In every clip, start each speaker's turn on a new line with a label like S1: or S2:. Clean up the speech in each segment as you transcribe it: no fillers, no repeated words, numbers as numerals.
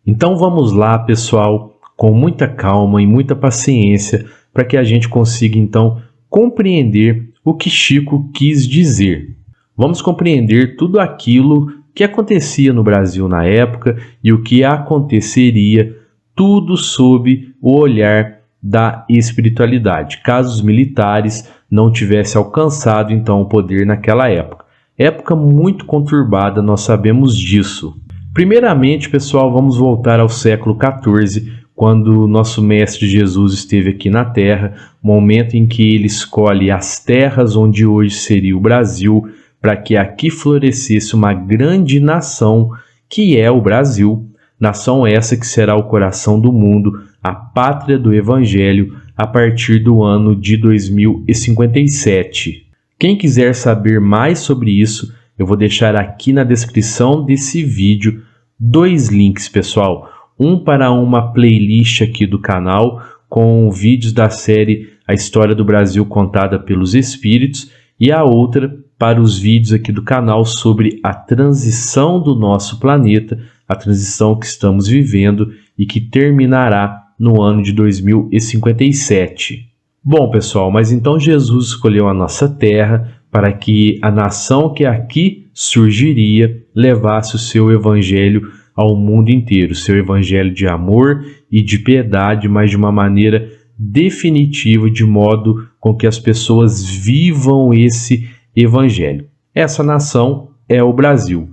S1: Então vamos lá, pessoal, com muita calma e muita paciência, para que a gente consiga então compreender o que Chico quis dizer. Vamos compreender tudo aquilo que acontecia no Brasil na época e o que aconteceria, tudo sob o olhar da espiritualidade, caso os militares não tivessem alcançado então o poder naquela época. Época muito conturbada, nós sabemos disso. Primeiramente, pessoal, vamos voltar ao século XIV, quando nosso Mestre Jesus esteve aqui na Terra, momento em que ele escolhe as terras onde hoje seria o Brasil, para que aqui florescesse uma grande nação, que é o Brasil, nação essa que será o coração do mundo, a pátria do Evangelho, a partir do ano de 2057. Quem quiser saber mais sobre isso, eu vou deixar aqui na descrição desse vídeo 2 links, pessoal. Um para uma playlist aqui do canal com vídeos da série A História do Brasil Contada pelos Espíritos e a outra para os vídeos aqui do canal sobre a transição do nosso planeta, a transição que estamos vivendo e que terminará no ano de 2057. Bom, pessoal, mas então Jesus escolheu a nossa terra para que a nação que aqui surgiria levasse o seu evangelho ao mundo inteiro, seu evangelho de amor e de piedade, mas de uma maneira definitiva, de modo com que as pessoas vivam esse evangelho. Essa nação é o Brasil.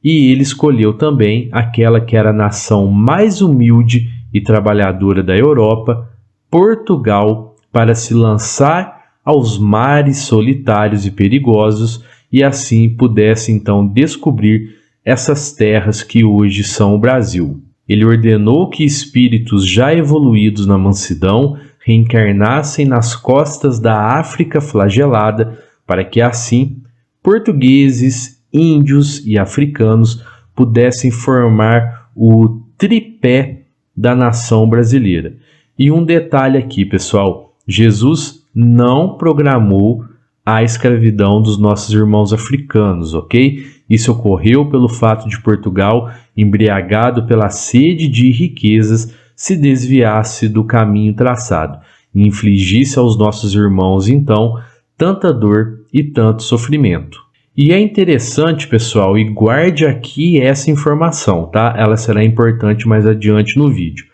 S1: E ele escolheu também aquela que era a nação mais humilde e trabalhadora da Europa, Portugal, para se lançar aos mares solitários e perigosos e assim pudesse então descobrir essas terras que hoje são o Brasil. Ele ordenou que espíritos já evoluídos na mansidão reencarnassem nas costas da África flagelada, para que assim portugueses, índios e africanos pudessem formar o tripé da nação brasileira. E um detalhe aqui, pessoal, Jesus não programou a escravidão dos nossos irmãos africanos, ok? Isso ocorreu pelo fato de Portugal, embriagado pela sede de riquezas, se desviasse do caminho traçado e infligisse aos nossos irmãos, então, tanta dor e tanto sofrimento. E é interessante, pessoal, e guarde aqui essa informação, tá? Ela será importante mais adiante no vídeo.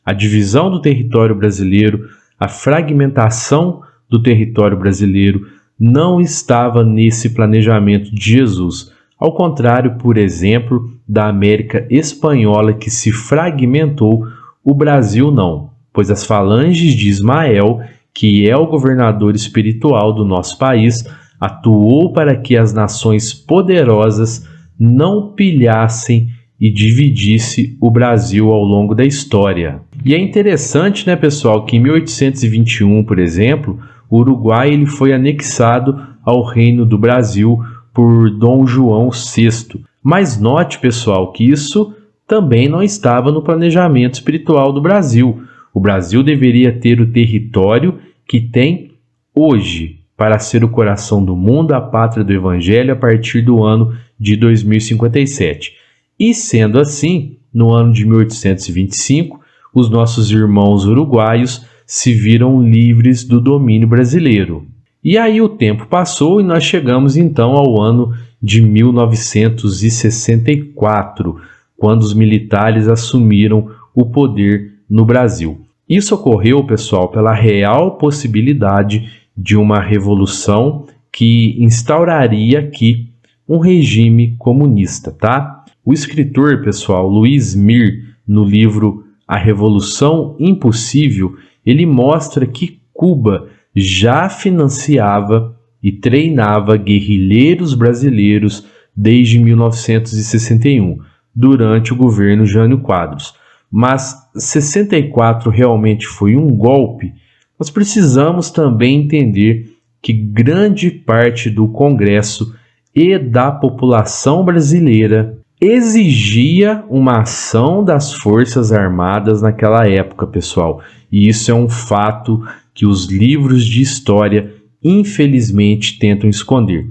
S1: A divisão do território brasileiro, a fragmentação do território brasileiro não estava nesse planejamento de Jesus. Ao contrário, por exemplo, da América Espanhola que se fragmentou, o Brasil não, pois as falanges de Ismael, que é o governador espiritual do nosso país, atuou para que as nações poderosas não pilhassem e dividisse o Brasil ao longo da história. E é interessante, né, pessoal, que em 1821, por exemplo, o Uruguai ele foi anexado ao Reino do Brasil por Dom João VI. Mas note, pessoal, que isso também não estava no planejamento espiritual do Brasil. O Brasil deveria ter o território que tem hoje, para ser o coração do mundo, a pátria do Evangelho, a partir do ano de 2057. E sendo assim, no ano de 1825, os nossos irmãos uruguaios se viram livres do domínio brasileiro. E aí o tempo passou e nós chegamos então ao ano de 1964, quando os militares assumiram o poder no Brasil. Isso ocorreu, pessoal, pela real possibilidade de uma revolução que instauraria aqui um regime comunista, tá? O escritor, pessoal, Luiz Mir, no livro A Revolução Impossível, ele mostra que Cuba já financiava e treinava guerrilheiros brasileiros desde 1961, durante o governo Jânio Quadros. Mas 64 realmente foi um golpe? Nós precisamos também entender que grande parte do Congresso e da população brasileira exigia uma ação das Forças Armadas naquela época, pessoal. E isso é um fato que os livros de história, infelizmente, tentam esconder.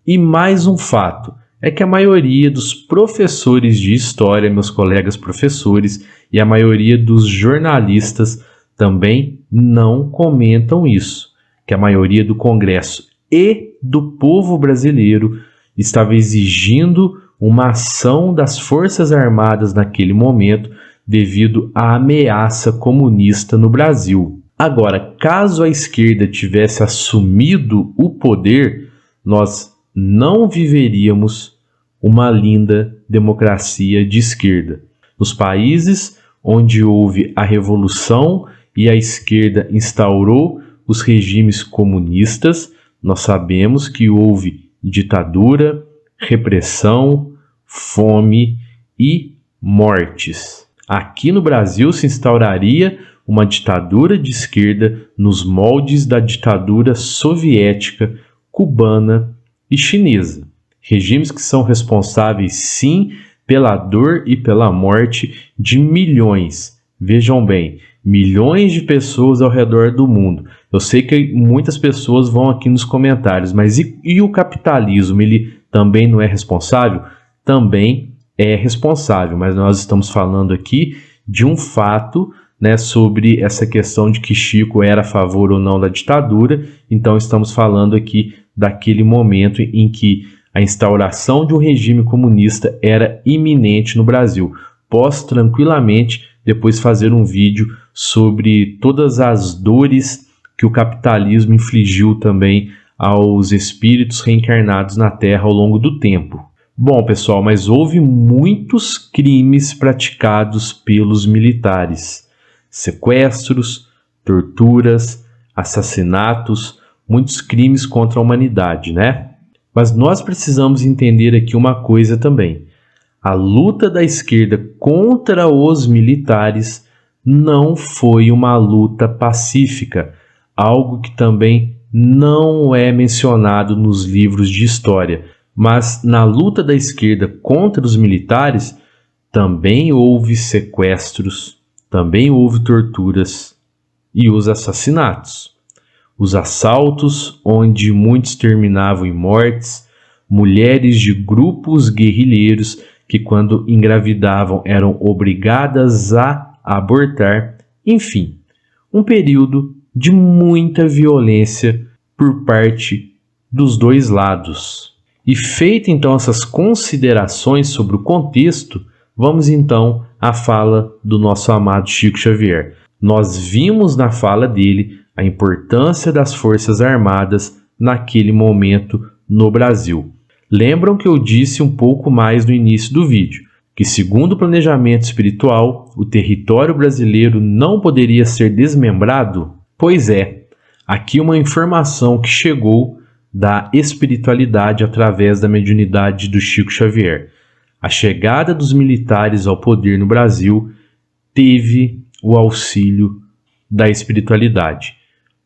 S1: E mais um fato, é que a maioria dos professores de história, meus colegas professores, e a maioria dos jornalistas também não comentam isso, que a maioria do Congresso e do povo brasileiro estava exigindo uma ação das Forças Armadas naquele momento devido à ameaça comunista no Brasil. Agora, caso a esquerda tivesse assumido o poder, nós não viveríamos uma linda democracia de esquerda. Nos países onde houve a revolução e a esquerda instaurou os regimes comunistas, nós sabemos que houve ditadura, repressão, fome e mortes. Aqui no Brasil se instauraria uma ditadura de esquerda nos moldes da ditadura soviética, cubana e chinesa. Regimes que são responsáveis, sim, pela dor e pela morte de milhões. Vejam bem, milhões de pessoas ao redor do mundo. Eu sei que muitas pessoas vão aqui nos comentários, mas e o capitalismo? Ele também não é responsável? Também é responsável, mas nós estamos falando aqui de um fato, né, sobre essa questão de que Chico era a favor ou não da ditadura. Então estamos falando aqui daquele momento em que a instauração de um regime comunista era iminente no Brasil. Posso tranquilamente depois fazer um vídeo sobre todas as dores que o capitalismo infligiu também aos espíritos reencarnados na Terra ao longo do tempo. Bom, pessoal, mas houve muitos crimes praticados pelos militares. Sequestros, torturas, assassinatos, muitos crimes contra a humanidade, né? Mas nós precisamos entender aqui uma coisa também. A luta da esquerda contra os militares não foi uma luta pacífica, algo que também não é mencionado nos livros de história. Mas na luta da esquerda contra os militares também houve sequestros, também houve torturas e os assassinatos. Os assaltos, onde muitos terminavam em mortes, mulheres de grupos guerrilheiros que, quando engravidavam, eram obrigadas a abortar. Enfim, um período de muita violência por parte dos dois lados. E feita então essas considerações sobre o contexto, vamos então à fala do nosso amado Chico Xavier. Nós vimos na fala dele a importância das Forças Armadas naquele momento no Brasil. Lembram que eu disse um pouco mais no início do vídeo, que segundo o planejamento espiritual, o território brasileiro não poderia ser desmembrado? Pois é, aqui uma informação que chegou da espiritualidade através da mediunidade do Chico Xavier. A chegada dos militares ao poder no Brasil teve o auxílio da espiritualidade,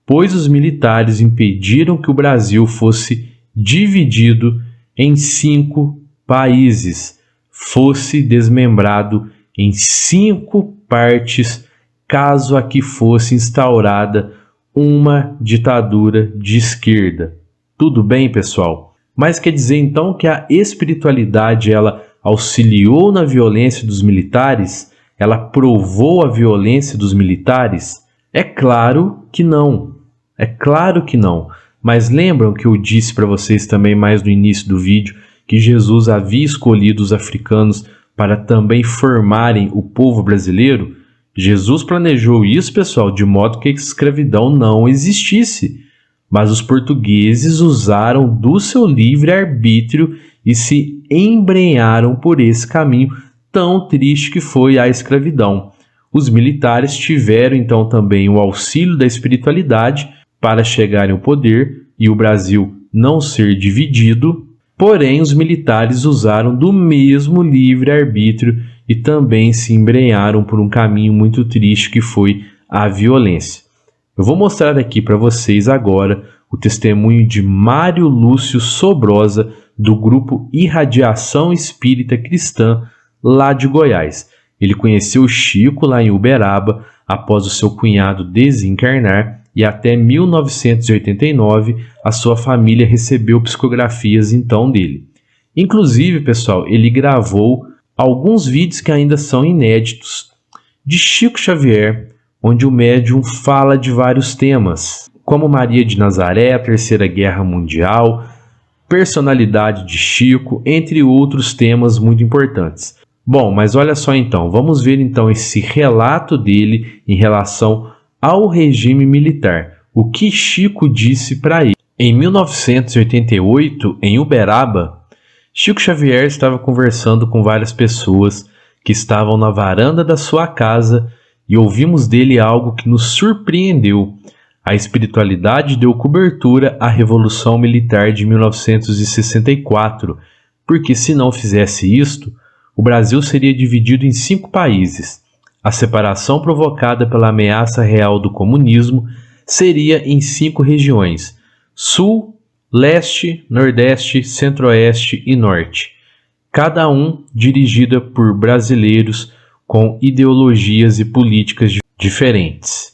S1: pois os militares impediram que o Brasil fosse dividido em 5 países, fosse desmembrado em 5 partes, caso aqui fosse instaurada uma ditadura de esquerda. Tudo bem, pessoal? Mas quer dizer então que a espiritualidade ela auxiliou na violência dos militares? Ela provou a violência dos militares? É claro que não. É claro que não. Mas lembram que eu disse para vocês também mais no início do vídeo que Jesus havia escolhido os africanos para também formarem o povo brasileiro? Jesus planejou isso, pessoal, de modo que a escravidão não existisse. Mas os portugueses usaram do seu livre-arbítrio e se embrenharam por esse caminho tão triste que foi a escravidão. Os militares tiveram então também o auxílio da espiritualidade para chegarem ao poder e o Brasil não ser dividido, porém os militares usaram do mesmo livre-arbítrio e também se embrenharam por um caminho muito triste que foi a violência. Eu vou mostrar aqui para vocês agora o testemunho de Mário Lúcio Sobrosa, do grupo Irradiação Espírita Cristã, lá de Goiás. Ele conheceu Chico lá em Uberaba, após o seu cunhado desencarnar, e até 1989 a sua família recebeu psicografias então dele. Inclusive, pessoal, ele gravou alguns vídeos que ainda são inéditos de Chico Xavier, onde o médium fala de vários temas, como Maria de Nazaré, a Terceira Guerra Mundial, personalidade de Chico, entre outros temas muito importantes. Bom, mas olha só então, vamos ver então esse relato dele em relação ao regime militar. O que Chico disse para ele. Em 1988, em Uberaba, Chico Xavier estava conversando com várias pessoas que estavam na varanda da sua casa e ouvimos dele algo que nos surpreendeu. A espiritualidade deu cobertura à Revolução Militar de 1964, porque se não fizesse isto, o Brasil seria dividido em 5 países. A separação provocada pela ameaça real do comunismo seria em 5 regiões: Sul, Leste, Nordeste, Centro-Oeste e Norte, cada um dirigida por brasileiros com ideologias e políticas diferentes.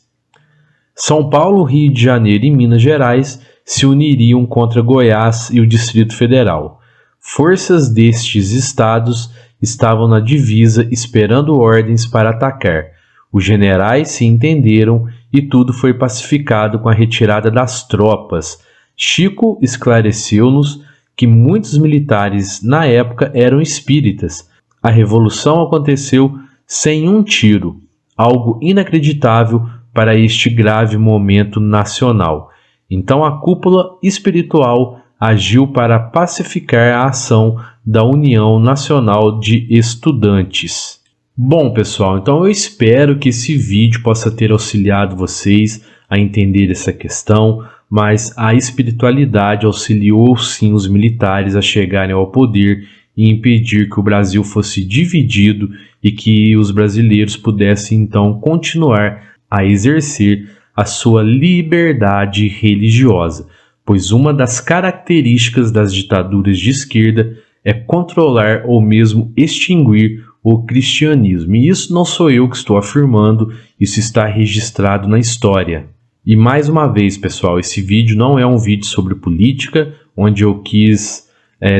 S1: São Paulo, Rio de Janeiro e Minas Gerais se uniriam contra Goiás e o Distrito Federal. Forças destes estados estavam na divisa esperando ordens para atacar. Os generais se entenderam e tudo foi pacificado com a retirada das tropas. Chico esclareceu-nos que muitos militares na época eram espíritas. A revolução aconteceu sem um tiro, algo inacreditável para este grave momento nacional. Então a cúpula espiritual agiu para pacificar a ação da União Nacional de Estudantes. Bom, pessoal, então eu espero que esse vídeo possa ter auxiliado vocês a entender essa questão, mas a espiritualidade auxiliou sim os militares a chegarem ao poder e impedir que o Brasil fosse dividido e que os brasileiros pudessem então continuar a exercer a sua liberdade religiosa, pois uma das características das ditaduras de esquerda é controlar ou mesmo extinguir o cristianismo. E isso não sou eu que estou afirmando, isso está registrado na história. E mais uma vez, pessoal, esse vídeo não é um vídeo sobre política, onde eu quis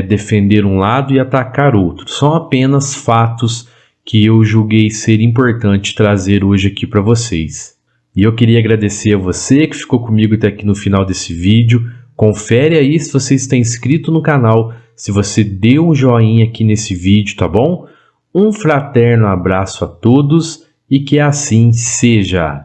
S1: defender um lado e atacar outro. São apenas fatos que eu julguei ser importante trazer hoje aqui para vocês. E eu queria agradecer a você que ficou comigo até aqui no final desse vídeo. Confere aí se você está inscrito no canal, se você deu um joinha aqui nesse vídeo, tá bom? Um fraterno abraço a todos e que assim seja.